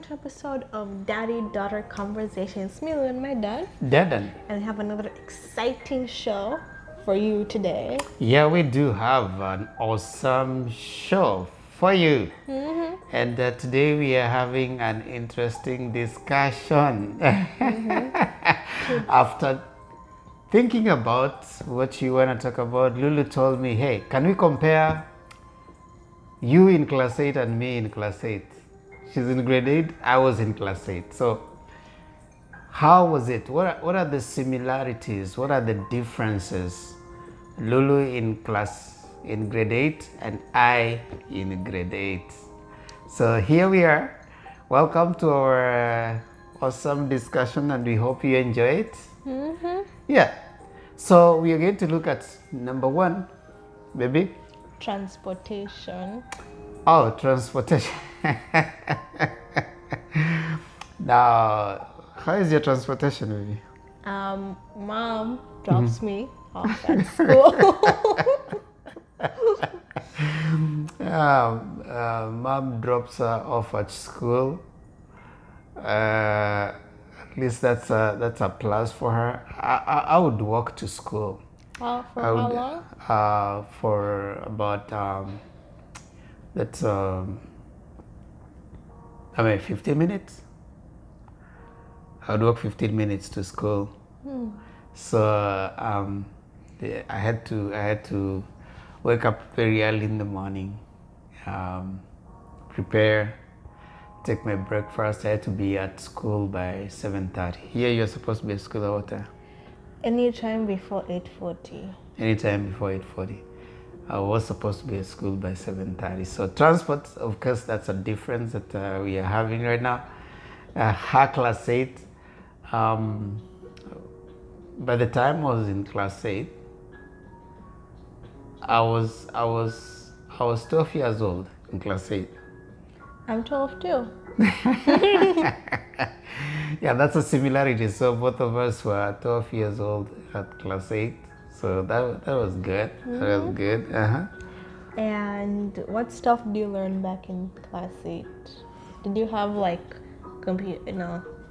another episode of Daddy-Daughter Conversations. Me and my dad. Deaden. And we have another exciting show for you today. Yeah, we do have an awesome show for you. And today we are having an interesting discussion. After thinking about what you want to talk about, Lulu told me, hey, can we compare you in class 8 and me in class 8? She's in grade 8, I was in class 8. So how was it? What are the similarities? What are the differences? Lulu in grade 8 and I in grade 8. So here we are. Welcome to our awesome discussion, and we hope you enjoy it. Yeah. So we are going to look at number 1, baby. Transportation. Oh, transportation. Now, how is your transportation, baby? Mom drops me off at school. Mom drops her off at school. At least that's a plus for her. I would walk to school. For how long? For about 15 minutes. I would walk 15 minutes to school. So I had to wake up very early in the morning, prepare, take my breakfast. I had to be at school by 7:30. Here you're supposed to be at school at what time? Anytime before 8:40. Anytime before 8:40. I was supposed to be at school by 7:30. So transport, of course, that's a difference that we are having right now. Her class 8. By the time I was in class 8, I was 12 years old in class 8. I'm 12 too. Yeah, that's a similarity. So both of us were 12 years old at class 8. So that was good. That was good. And what stuff do you learn back in class 8? Did you have like computer?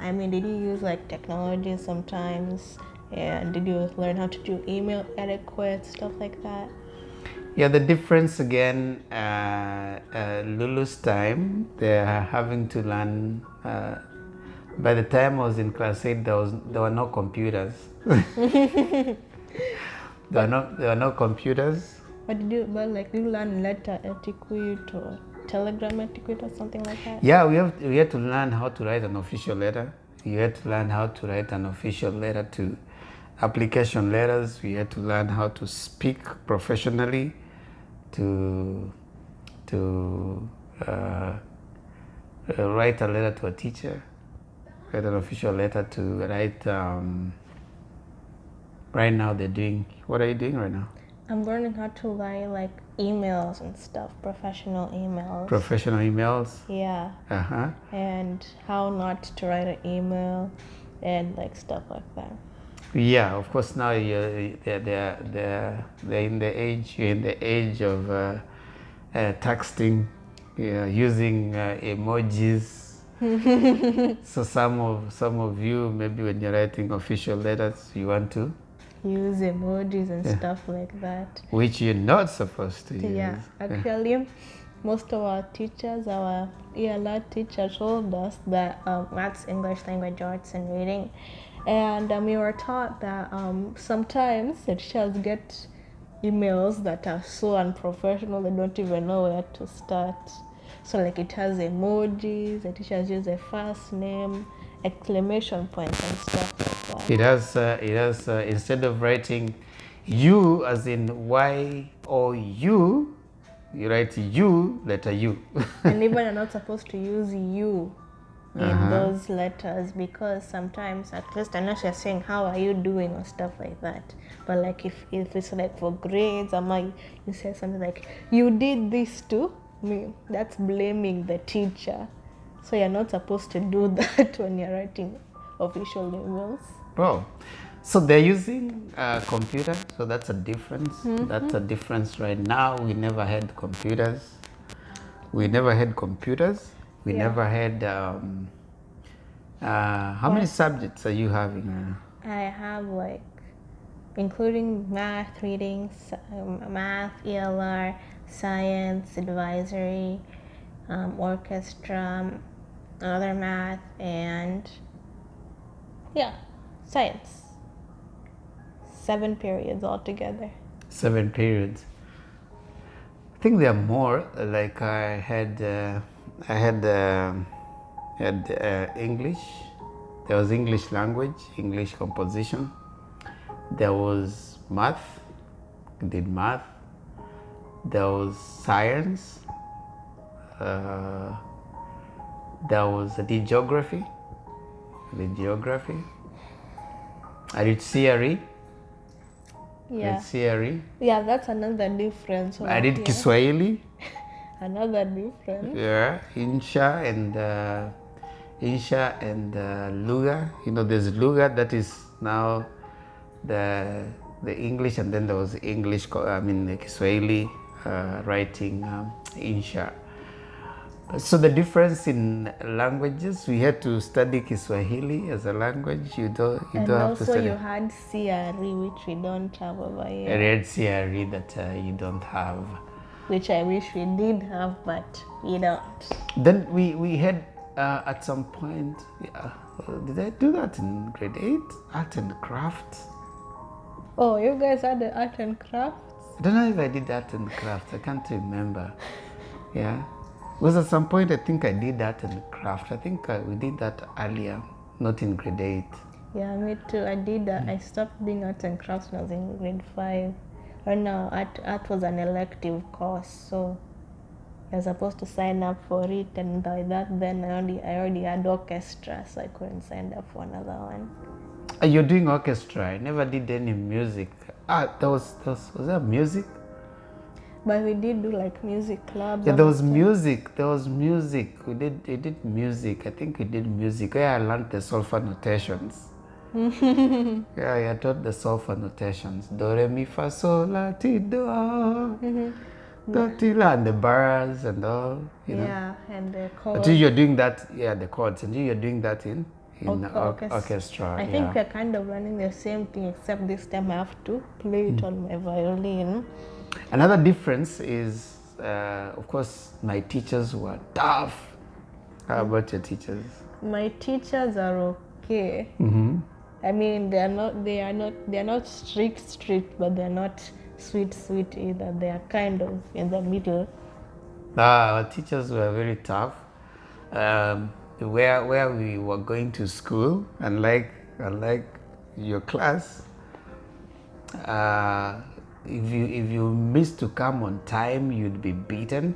Did you use like technology sometimes? And did you learn how to do email etiquette, stuff like that? Yeah, the difference again, Lulu's time, they're having to learn. By the time I was in class 8, there were no computers. There were no computers. But did you learn letter etiquette or telegram etiquette or something like that? Yeah, we had to learn how to write an official letter. You had to learn how to write an official letter to application letters. We had to learn how to speak professionally, to write a letter to a teacher, write an official letter to write. Right now they're doing. What are you doing right now? I'm learning how to write like emails and stuff, professional emails. Professional emails. Yeah. And how not to write an email, and like stuff like that. Yeah, of course. Now they're in the age of texting, using emojis. So some of you, maybe when you're writing official letters, you want to use emojis and stuff like that, which you're not supposed to use. Yeah, actually, most of our teachers, our ELR teacher, told us that maths, English, language arts, and reading, and we were taught that sometimes the teachers get emails that are so unprofessional they don't even know where to start. So like it has emojis, the teachers use a first name, exclamation points and stuff like that. It has instead of writing you as in Y-O-U, you write U, letter U. And even you're not supposed to use you in those letters, because sometimes, at least I know she's saying how are you doing or stuff like that, but like if it's like for grades, you say something like you did this to me, that's blaming the teacher. So you're not supposed to do that when you're writing official emails. Oh, so they're using a computer, so that's a difference. That's a difference right now. We never had computers. We Yeah. never had. How many subjects are you having? I have like, including math, reading, math, ELR, science, advisory, orchestra, other math, and yeah, science. 7 periods altogether. 7 periods. I think there are more. Like I had English. There was English language, English composition. There was math. Did math. There was science. There was I did geography. I did geography. I did CRE. Yeah. CRE. Yeah, that's another difference. I did Kiswahili. Another difference. Yeah, Insha and Lugha. You know, there's Lugha that is now the English, and then there was English. The Kiswahili writing Insha. So the difference in languages, we had to study Kiswahili as a language. You don't And have to also study. you had CRE, which we don't have over I here. read CRE that you don't have. Which I wish we did have, but we don't. Then we had at some point, did I do that in grade 8? Art and crafts. Oh, you guys had the art and crafts? I don't know if I did art and crafts. I can't remember. Yeah. Because at some point I think I did art and craft. I think we did that earlier, not in grade 8. Yeah, me too. I did that. I stopped doing art and crafts when I was in grade 5. Right now, art was an elective course, so you're supposed to sign up for it, and by that then I already had orchestra, so I couldn't sign up for another one. You're doing orchestra. I never did any music. Was there music? But we did do like music clubs. Yeah, there was music. There was music. We did music. I think we did music. Where I learned the solfa notations. Yeah, I taught the solfa notations. Do, re, mi, fa, sol, la, ti, do, do, ti, la, and the bars and all. You know. Yeah, and the chords. Until you're doing that, the chords. Until you're doing that in orchestra. I think we're kind of running the same thing, except this time I have to play it on my violin. Another difference is, of course, my teachers were tough. How about your teachers? My teachers are okay. I mean, they are not strict, but they're not sweet either. They are kind of in the middle. Our teachers were very tough. Where we were going to school, unlike your class, if you missed to come on time, you'd be beaten.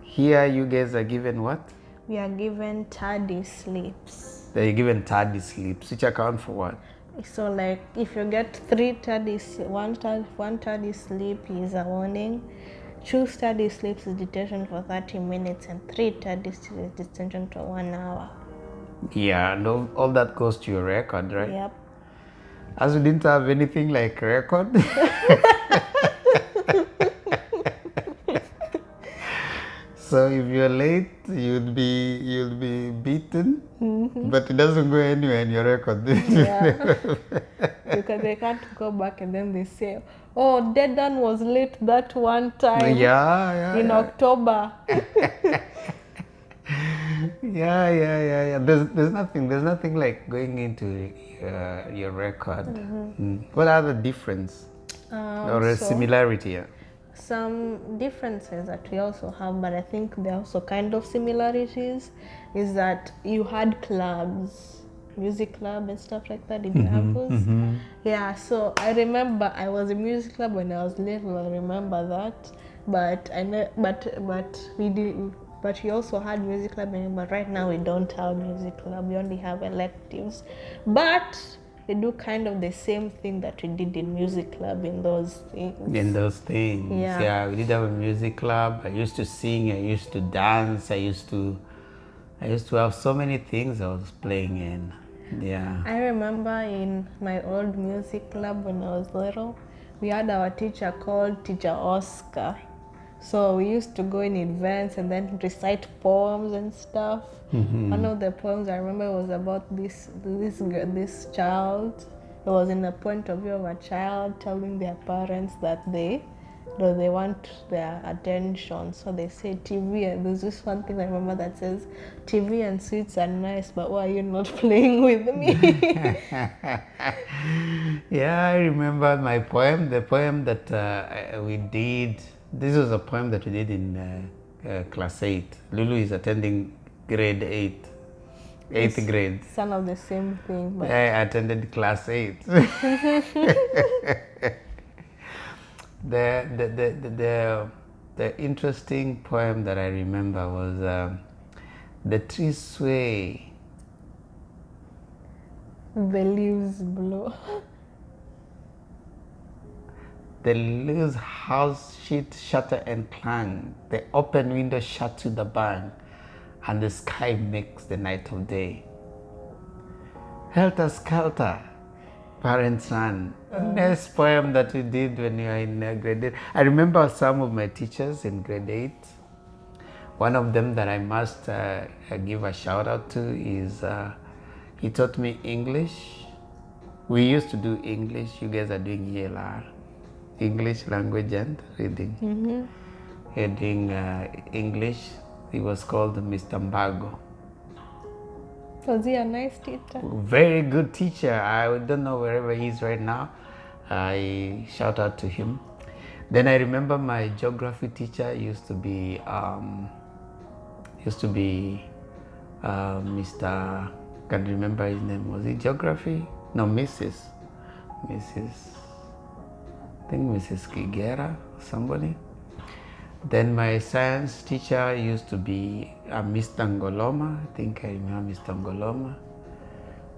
Here, you guys are given what? We are given tardy sleeps. They're given tardy sleeps, which account for what? So, like, if you get one tardy sleep is a warning. 2 tardy sleeps is detention for 30 minutes, and 3 tardy sleeps is detention for 1 hour. Yeah, and all that goes to your record, right? Yep. As we didn't have anything like record. So if you're late, you'll be beaten, but it doesn't go anywhere in your record. Yeah. Because they can't go back and then they say, "Oh, Dedan was late that one time." In October. Yeah. There's nothing like going into your record. What are the difference or a similarity? Yeah? Some differences that we also have, but I think there are also kind of similarities, is that you had clubs, music club and stuff like that in campus. Yeah, so I remember I was in music club when I was little. I remember that, but I know, but we did. But we also had music club, but right now we don't have music club. We only have electives, but we do kind of the same thing that we did in music club in those things. Yeah, we did have a music club. I used to sing. I used to dance. I used to have so many things I was playing in. Yeah. I remember in my old music club when I was little, we had our teacher called Teacher Oscar. So we used to go in events and then recite poems and stuff. One of the poems I remember was about this child. It was in the point of view of a child telling their parents that they want their attention. So they say TV, and there's this one thing I remember that says TV and sweets are nice, but why are you not playing with me? Yeah, I remember my poem, the poem that we did. This was a poem that we did in class 8. Lulu is attending grade 8, 8th grade. Son of the same thing. But I attended class 8. The interesting poem that I remember was the trees sway, the leaves blow. the loose house sheet shatter and clang, the open window shut to the bang, and the sky makes the night of day. Helter skelter, parent son. Next poem that we did when you were in grade 8. I remember some of my teachers in grade 8. One of them that I must give a shout out to is he taught me English. We used to do English. You guys are doing ELR, English language and reading. You're doing English. He was called Mr. Mbago. Was he a nice teacher? Very good teacher. I don't know wherever he is right now. I shout out to him. Then I remember my geography teacher used to be Mr. Can't remember his name. Was it geography? No, Mrs. I think Mrs. Kigera, somebody. Then my science teacher used to be Mr. Ngoloma. I think I remember Mr. Ngoloma.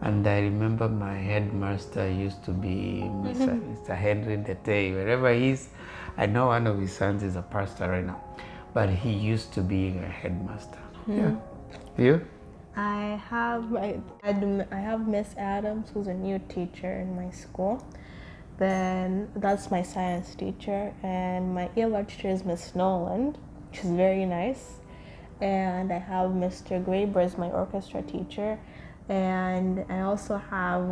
And I remember my headmaster used to be Mr. Henry Dete. Wherever he is, I know one of his sons is a pastor right now, but he used to be a headmaster. Yeah. You? I have Miss Adams, who's a new teacher in my school. Then that's my science teacher, and my ELR teacher is Miss Noland. She's very nice. And I have Mr. Graber as my orchestra teacher, and I also have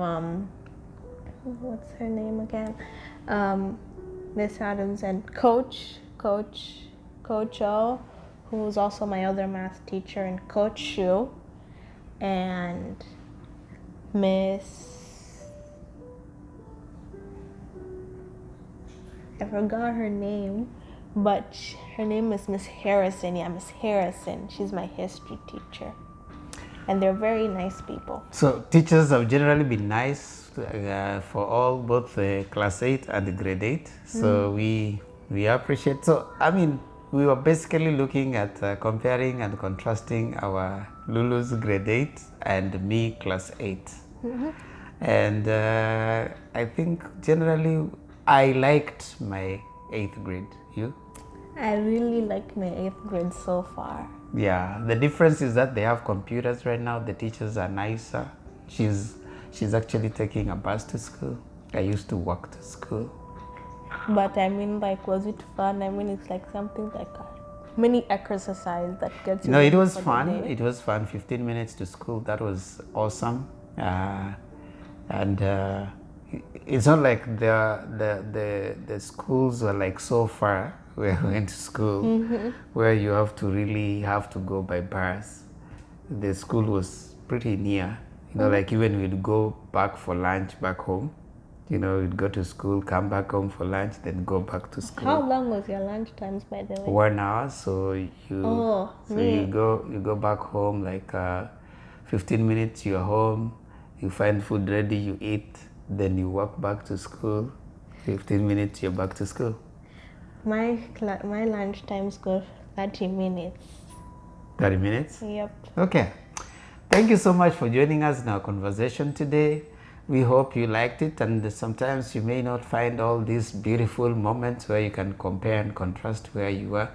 what's her name again? Miss Adams and Coach O, who's also my other math teacher, and Coach Shu, and I forgot her name, but her name is Miss Harrison. Yeah, Miss Harrison. She's my history teacher. And they're very nice people. So teachers have generally been nice for all, both class 8 and grade 8. So we appreciate. So, I mean, we were basically looking at comparing and contrasting our Lulu's grade 8 and me class 8. And I think generally I liked my 8th grade. You? I really like my 8th grade so far. Yeah, the difference is that they have computers right now. The teachers are nicer. She's actually taking a bus to school. I used to walk to school. But I mean, like, was it fun? I mean, it's like something like a mini exercise that gets you. No, it was fun. It was fun. 15 minutes to school. That was awesome. And it's not like the schools were like so far where we went to school, where you have to go by bus. The school was pretty near. You know, like even we'd go back for lunch back home. You know, we'd go to school, come back home for lunch, then go back to school. How long was your lunch times, by the way? 1 hour. So you go back home like 15 minutes. You're home. You find food ready. You eat. Then you walk back to school. 15 minutes. You're back to school. My lunch times go 30 minutes. 30 minutes? Yep. Okay. Thank you so much for joining us in our conversation today. We hope you liked it, and sometimes you may not find all these beautiful moments where you can compare and contrast where you are.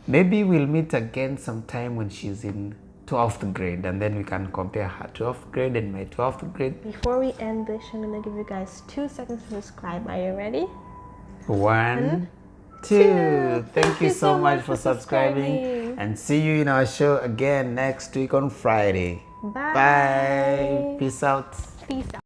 Maybe we'll meet again sometime when she's in 12th grade, and then we can compare her 12th grade and my 12th grade. Before we end this, I'm going to give you guys 2 seconds to subscribe. Are you ready? 1, 2. Thank you so much for subscribing. And see you in our show again next week on Friday. Bye. Bye. Peace out. Peace out.